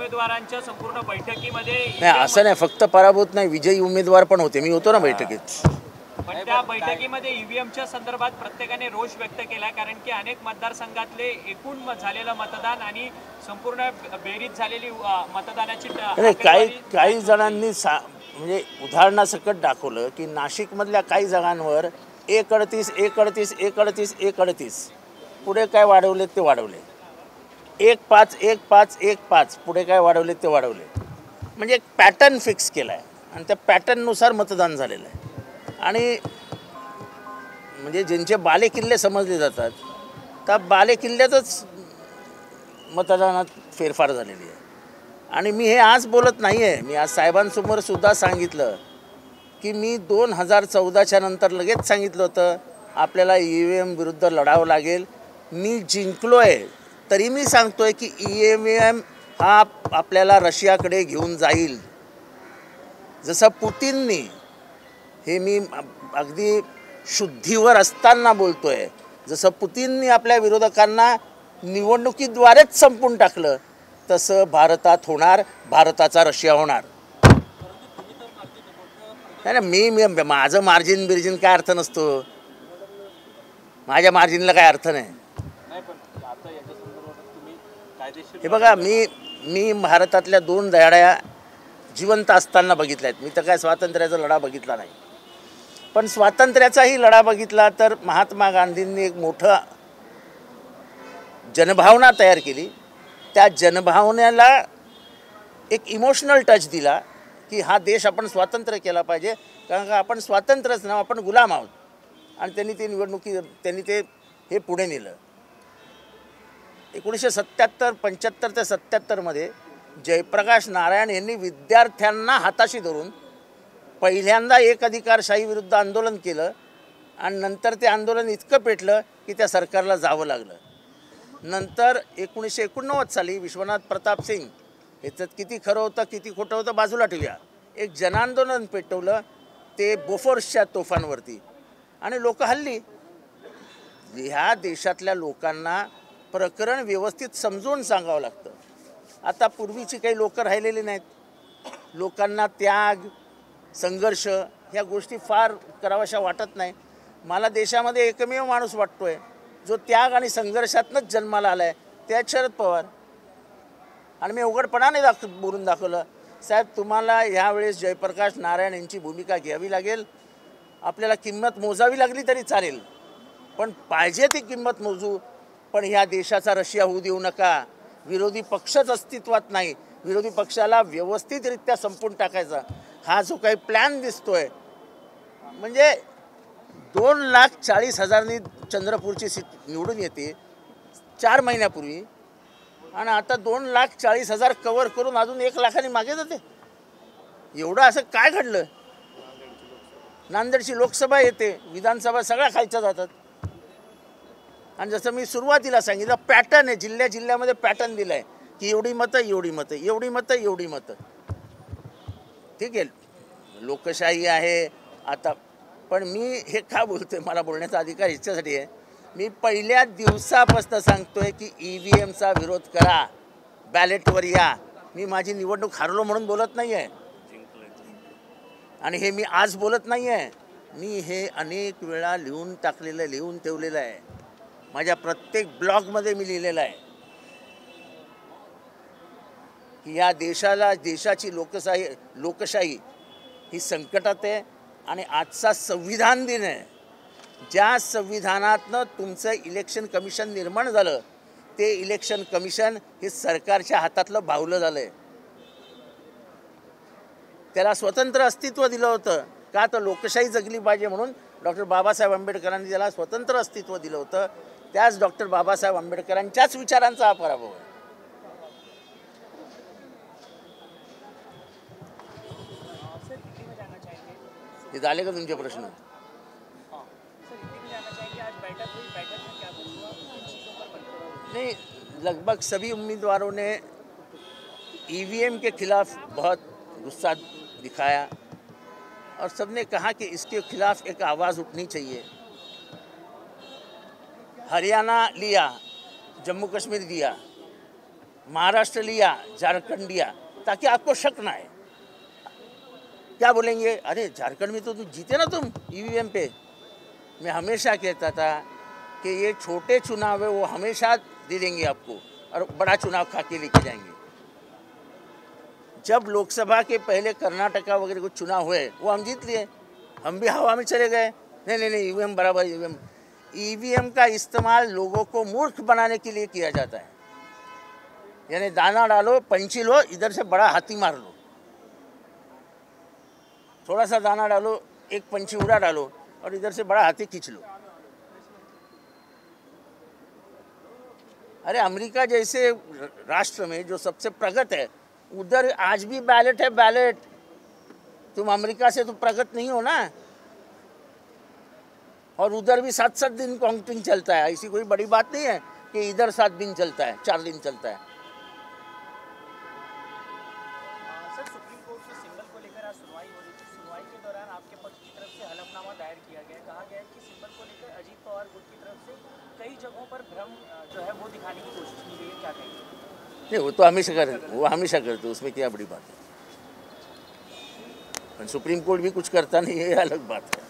उमेदवारांच्या संपूर्ण बैठकीमध्ये नाही असं नाही, फक्त पराभूत नाही, विजयी उमेदवार पण होते, मी होतो ना बैठकीत. पण त्या बैठकीमध्ये ईव्हीएमच्या संदर्भात प्रत्येकाने रोष व्यक्त केला, कारण की अनेक मतदारसंघातले एकूण झालेलं मतदान आणि संपूर्ण बेरीज झालेली मतदानाची काही जणांनी म्हणजे उदाहरणासकट दाखवलं की नाशिकमधल्या काही जागांवर 138, 138, 138, 138 पुढे काय वाढवले ते वाढवले, 1-5, 1-5, 1-5 पुढे काय वाढवले ते वाढवले, म्हणजे एक पॅटर्न फिक्स केला आहे आणि त्या पॅटर्ननुसार मतदान झालेलं आहे. आणि म्हणजे ज्यांचे बालेकिल्ले समजले जातात त्या बालेकिल्ल्यातच मतदानात फेरफार झालेली आहे. आणि मी हे आज बोलत नाही आहे, मी आज साहेबांसमोर सुद्धा सांगितलं की मी 2014च्या नंतर लगेच सांगितलं होतं आपल्याला EVM विरुद्ध लढावं लागेल. मी जिंकलो आहे तरी मी सांगतोय की EVM हा आपल्याला रशियाकडे घेऊन जाईल. जसं पुतीननी, हे मी अगदी शुद्धीवर असताना बोलतोय, जसं पुतीननी आपल्या विरोधकांना निवडणुकीद्वारेच संपून टाकलं तसं भारतात होणार, भारताचा रशिया होणार. नाही ना, मी माझं मार्जिन बिर्जिन काय अर्थ नसतो, माझ्या मार्जिनला काय अर्थ नाही. हे बघा, मी भारतातल्या 2 लढाया जिवंत असताना बघितल्या आहेत. मी तर काय स्वातंत्र्याचा लढा बघितला नाही, पण स्वातंत्र्याचाही लढा बघितला तर महात्मा गांधींनी एक मोठं जनभावना तयार केली. त्या जनभावनेला एक इमोशनल टच दिला की हा देश आपण स्वातंत्र्य केला पाहिजे, कारण का आपण स्वातंत्र्यच ना, आपण गुलाम आहोत. आणि त्यांनी ते हे पुढे नेलं. 1977, 75 ते 77मध्ये जयप्रकाश नारायण यांनी विद्यार्थ्यांना हाताशी धरून पहिल्यांदा एक अधिकारशाही विरुद्ध आंदोलन केलं आणि नंतर ते आंदोलन इतकं पेटलं की त्या सरकारला जावं लागलं. नंतर 1989 साली विश्वनाथ प्रताप सिंग, याच्यात किती खरं होतं किती खोटं होतं बाजूला ठेवूया, एक जनांदोलन पेटवलं ते बोफोर्सच्या तोफांवरती, आणि लोक हल्ली. ह्या देशातल्या लोकांना प्रकरण व्यवस्थित समजून सांगावं लागतं. आता पूर्वीची काही लोकं राहिलेली नाहीत. लोकांना त्याग, संघर्ष ह्या गोष्टी फार कराव्याशा वाटत नाही. मला देशामध्ये एकमेव माणूस वाटतोय जो त्याग आणि संघर्षातनंच जन्माला आला आहे, ते शरद पवार. आणि मी उघडपणाने बोलून दाखवलं, साहेब तुम्हाला ह्यावेळेस जयप्रकाश नारायण यांची भूमिका घ्यावी लागेल, आपल्याला किंमत मोजावी लागली तरी चालेल, पण पाहिजे ती किंमत मोजू, पण ह्या देशाचा रशिया होऊ देऊ नका. विरोधी पक्षच अस्तित्वात नाही, विरोधी पक्षाला व्यवस्थितरित्या संपून टाकायचा हा जो काही प्लॅन दिसतोय, म्हणजे 2,40,000नी चंद्रपूरची सीट निवडून येते 4 महिन्यापूर्वी, आणि आता 2,40,000 कव्हर करून अजून 1 लाखांनी मागे जाते. एवढं असं काय घडलं? नांदेडची लोकसभा येते, विधानसभा सगळ्या खालच्या जातात. आणि जसं मी सुरुवातीला सांगितलं, पॅटर्न आहे, जिल्ह्यामध्ये पॅटर्न दिला आहे की एवढी मतं, एवढी मतं, एवढी मतं, एवढी मतं. ठीक आहे, लोकशाही आहे आता. पण मी हे का बोलतोय, मला बोलण्याचा अधिकार ह्याच्यासाठी आहे, मी पहिल्या दिवसापासून सांगतोय की EVMचा विरोध करा, बॅलेटवर या. मी माझी निवडणूक हरलो म्हणून बोलत नाही आहे, आणि हे मी आज बोलत नाही आहे. मी हे अनेक वेळा लिहून टाकलेलं, लिहून ठेवलेलं आहे. माझ्या प्रत्येक ब्लॉगमध्ये मी लिहिलेलं आहे की या देशाची लोकशाही ही संकटात आहे. आणि आजचा संविधान दिन आहे, ज्या संविधानातनं तुमचं इलेक्शन कमिशन निर्माण झालं, ते इलेक्शन कमिशन हे सरकारच्या हातातलं बाहुलं झालं आहे. त्याला स्वतंत्र अस्तित्व दिलं होतं का, तर लोकशाही जगली पाहिजे म्हणून डॉक्टर बाबासाहेब आंबेडकरांनी त्याला स्वतंत्र अस्तित्व दिलं होतं. त्याच डॉक्टर बाबासाहेब आंबेडकरांच्याच विचारांचा हा पराभव आहे. हे झाले का तुमचे प्रश्न? नहीं, लगभग सभी उम्मीदवारों ने EVM के खिलाफ बहुत गुस्सा दिखाया और सबने कहा कि इसके खिलाफ एक आवाज़ उठनी चाहिए. हरियाणा लिया, जम्मू कश्मीर दिया, महाराष्ट्र लिया, झारखंड लिया, ताकि आपको शक ना आए। क्या बोलेंगे, अरे झारखंड में तो तुम जीते ना तुम ईवीएम पे। मैं हमेशा कहता था कि ये छोटे चुनाव है वो हमेशा दे देंगे आपको, और बड़ा चुनाव खा के लेके जाएंगे। जब लोकसभा के पहले कर्नाटका वगैरह कुछ चुनाव हुए वो हम जीत लिए, हम भी हवा में चले गए। नहीं, ईवीएम बराबर ईवीएम। ईवीएम का इस्तेमाल लोगों को मूर्ख बनाने के लिए किया जाता है। यानी दाना डालो, पंछी लो, इधर से बड़ा हाथी मार लो। थोड़ा सा दाना डालो, एक पंछी उड़ा डालो, और इधर से बड़ा हाथी खींच लो। अरे अमेरिका जैसे राष्ट्र में जो सबसे प्रगत है, उधर आज भी बैलेट है, बैलेट। तुम अमेरिका से तो प्रगत नहीं हो ना। और उधर भी 7-7 दिन काउंटिंग चलता है। ऐसी कोई बड़ी बात नहीं है कि इधर 7 दिन चलता है, 4 दिन चलता है। सर, सुप्रीम कोर्ट से सिंबल को लेकर आज सुनवाई हो रही थी। सुनवाई के दौरान आपके पक्ष की तरफ से हलफनामा दायर किया गया। कहा गया है कि सिंबल को लेकर अजीत पवार गुट की तरफ से कई जगहों पर भ्रम जो है वो दिखाने की कोशिश की गई है। क्या कहेंगे? नहीं, वो तो हमेशा करते, उसमें क्या बड़ी बात है। पर सुप्रीम कोर्ट भी कुछ करता नहीं है, ये अलग बात है।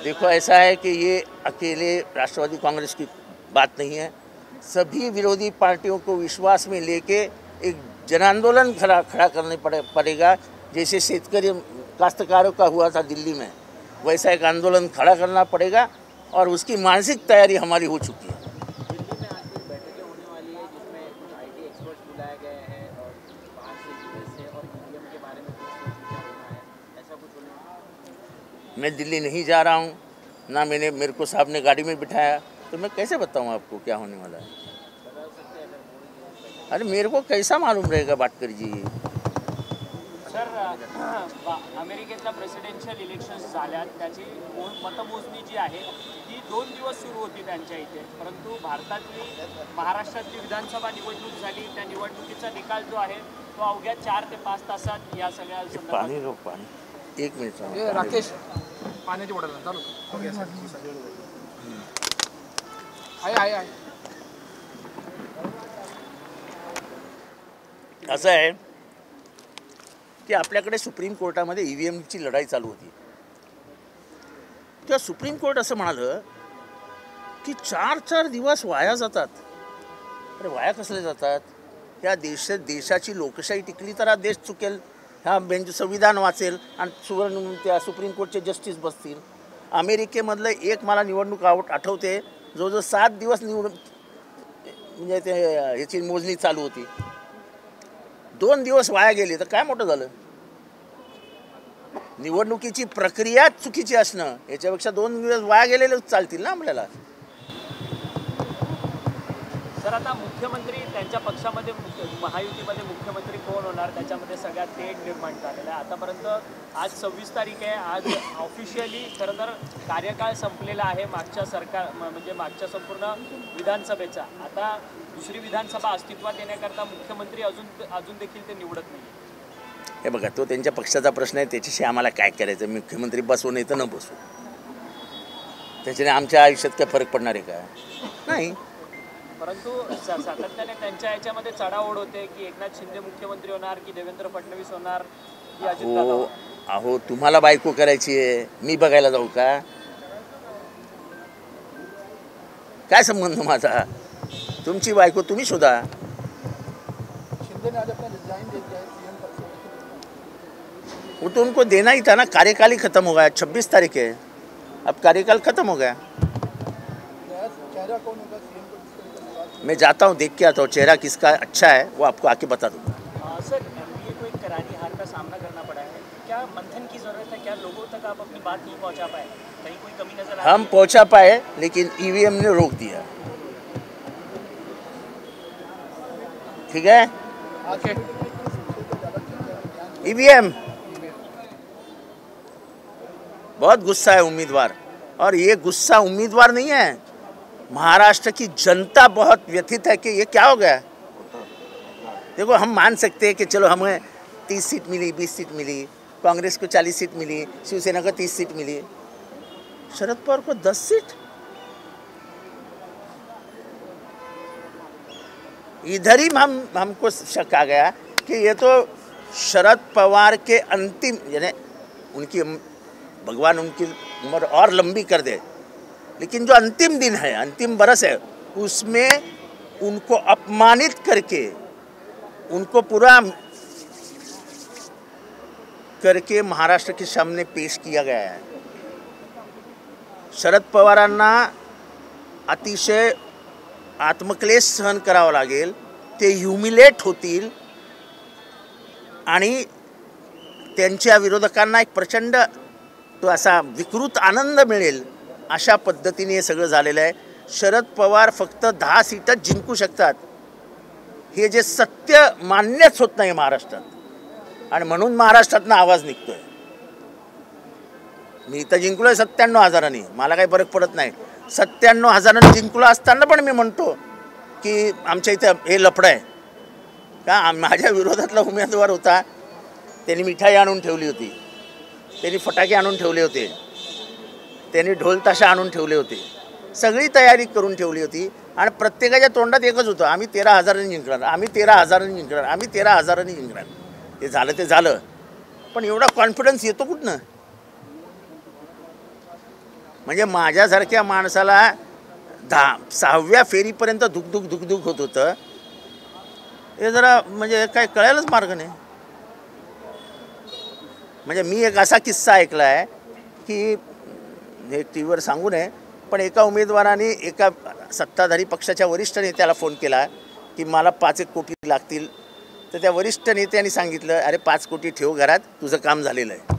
देखो, ऐसा है कि ये अकेले राष्ट्रवादी कांग्रेस की बात नहीं है। सभी विरोधी पार्टियों को विश्वास में लेके एक जन आंदोलन खड़ा करने पड़ेगा। जैसे शेतकरी काश्तकारों का हुआ था दिल्ली में, वैसा एक आंदोलन खड़ा करना पड़ेगा, और उसकी मानसिक तैयारी हमारी हो चुकी है। दिल्ली में आज कुछ बैठकें होने वाली है जिसमें कुछ आईटी एक्सपर्ट्स बुलाए गए हैं और बाहर से यूएस से, और ईवीएम के बारे में कुछ विचार होना है, ऐसा कुछ होने वाला है? मैं दिल्ली नहीं जा रहा हूँ ना, मेरे को साहब ने गाड़ी में बिठाया, तो मैं कैसे बताऊँ आपको क्या होने वाला है। अरे मेरे को कैसा मालूम रहेगा बाटकर जी। सर, अमेरिकेतल्या प्रेसिडेन्शियल इलेक्शन्स झाल्यात, त्याची मतमोजणी जी आहे ती 2 दिवस सुरू होती त्यांच्या इथे, परंतु भारतातली महाराष्ट्रातली विधानसभा निवडणूक झाली। त्या निवडणुकीचा निकाल जो आहे तो अवघ्या 4 ते 5 तासात या सगळ्या पाणी रो पाणी 1 मिनिट राकेश पाण्याची बॉटल चालू आहे असं आहे की आपल्याकडे सुप्रीम कोर्टामध्ये ईव्हीएमची लढाई चालू होती। तेव्हा सुप्रीम कोर्ट असं म्हणालं की 4-4 दिवस वाया जातात। अरे वाया कसले जातात? त्या देशाची लोकशाही टिकली तर हा देश चुकेल, हा संविधान वाचेल आणि त्या सुप्रीम कोर्टचे जस्टिस बसतील। अमेरिकेमधलं एक मला निवडणूक आठवते, जो 7 दिवस म्हणजे ते याची मोजणी चालू होती। 2 दिवस वाया गेले तर काय मोठं झालं? निवडणुकीची प्रक्रिया चुकीची असणं याच्यापेक्षा 2 दिवस वाया गेलेले चालतील ना आपल्याला। सर, आता मुख्यमंत्री त्यांच्या पक्षामध्ये महायुतीमध्ये मुख्यमंत्री कोण होणार त्याच्यामध्ये सगळ्यात तेढ निर्माण झालेला आहे। आतापर्यंत आज 26 तारीख आहे, आज ऑफिशियली खरं तर कार्यकाळ संपलेला आहे मागच्या सरकार म्हणजे मागच्या संपूर्ण विधानसभेचा। आता दुसरी विधानसभा अस्तित्वात येण्याकरता मुख्यमंत्री अजून देखील ते निवडत नाही। हे बघा, तो त्यांच्या पक्षाचा प्रश्न आहे, त्याच्याशी आम्हाला काय करायचं? मुख्यमंत्री बसू नाही तर न बसू, त्याच्याने आमच्या आयुष्यात काय फरक पडणार आहे का? नाही। परंतु सातत्याने त्यांच्या याच्यामध्ये चढाओढ होते की एकनाथ शिंदे मुख्यमंत्री होणार की देवेंद्र फडणवीस होणार की अजित दादा। अहो, तुम्हाला बायको करायची आहे, मी बघायला जाऊ का? काय संबंध माझा? तुमची बायको तुम्ही शोधा। शिंदे ने आज अपना रिजाइन दे दिया है सीएम पद से। वो तो उनको देना ही था ना, कार्यकाल ही खत्म हो गया। 26 तारीख है, अब कार्यकाल खत्म हो गया। चेहरा कौन होगा सीएम को? मैं जाता हूँ, देख के आता हूँ चेहरा किसका अच्छा है, वो आपको आके बता दूंगा। सर, एमपीए को एक करारी हार का सामना करना पड़ा है, क्या मंथन की जरूरत है? क्या लोगों तक आप अपनी बात नहीं पहुंचा पाए? कहीं कोई कमी नजर हम पहुंचा पाए, लेकिन ईवीएम ने रोक दिया। ठीक है, आके ईवीएम बहुत गुस्सा है उम्मीदवार, और ये गुस्सा उम्मीदवार नहीं है, महाराष्ट्र की जनता बहुत व्यथित है कि ये क्या हो गया। देखो, हम मान सकते हैं कि चलो हमें 30 सीट मिली, 20 सीट मिली, कांग्रेस को 40 सीट मिली, शिवसेना को 30 सीट मिली, शरद पवार को 10 सीट। इधर ही हमको शक आ गया कि ये तो शरद पवार के अंतिम, यानी उनकी भगवान उनकी उम्र और लंबी कर दे, लेकिन जो अंतिम दिन है, अंतिम बरस है, उसमें उनको अपमानित करके, उनको पूरा करके महाराष्ट्र के सामने पेश किया गया है। शरद पवारांना अतिशय आत्मक्लेश सहन करावा लागेल, ते ह्युमिलेट होतील आणि त्यांच्या विरोधकांना एक प्रचंड तो असा विकृत आनंद मिळेल, अशा पद्धतीने हे सगळं झालेलं आहे। शरद पवार फक्त 10 सीटच जिंकू शकतात, हे जे सत्य मान्यच होत नाही महाराष्ट्रात, आणि म्हणून महाराष्ट्रातनं आवाज निघतोय। मी इथं जिंकलोय 97,000, मला काही फरक पडत नाही। 97,000 जिंकलो असताना पण मी म्हणतो की आमच्या इथं हे लफडं आहे का। माझ्या विरोधातला उमेदवार होता, त्यांनी मिठाई आणून ठेवली होती, त्यांनी फटाके आणून ठेवले होते, त्यांनी ढोल ताशा आणून ठेवले होते, सगळी तयारी करून ठेवली होती, आणि प्रत्येकाच्या तोंडात एकच होतं, आम्ही 13,000 जिंकणार, आम्ही 13,000 जिंकणार, आम्ही 13,000 जिंकणार। ते झालं ते झालं, पण एवढा कॉन्फिडन्स येतो कुठनं? म्हणजे माझ्यासारख्या माणसाला 6व्या फेरीपर्यंत दुख होत होतं, हे जरा म्हणजे काय कळायलाच मार्ग नाही। म्हणजे मी एक असा किस्सा ऐकला आहे की हे टीव्हीवर सांगू नये, पण एका उमेदवाराने एका सत्ताधारी पक्षाच्या वरिष्ठ नेत्याला फोन केला की मला 5 कोटी लागतील, तर त्या वरिष्ठ नेत्याने सांगितलं, अरे 5 कोटी ठेव घरात, तुझं काम झालेलं आहे।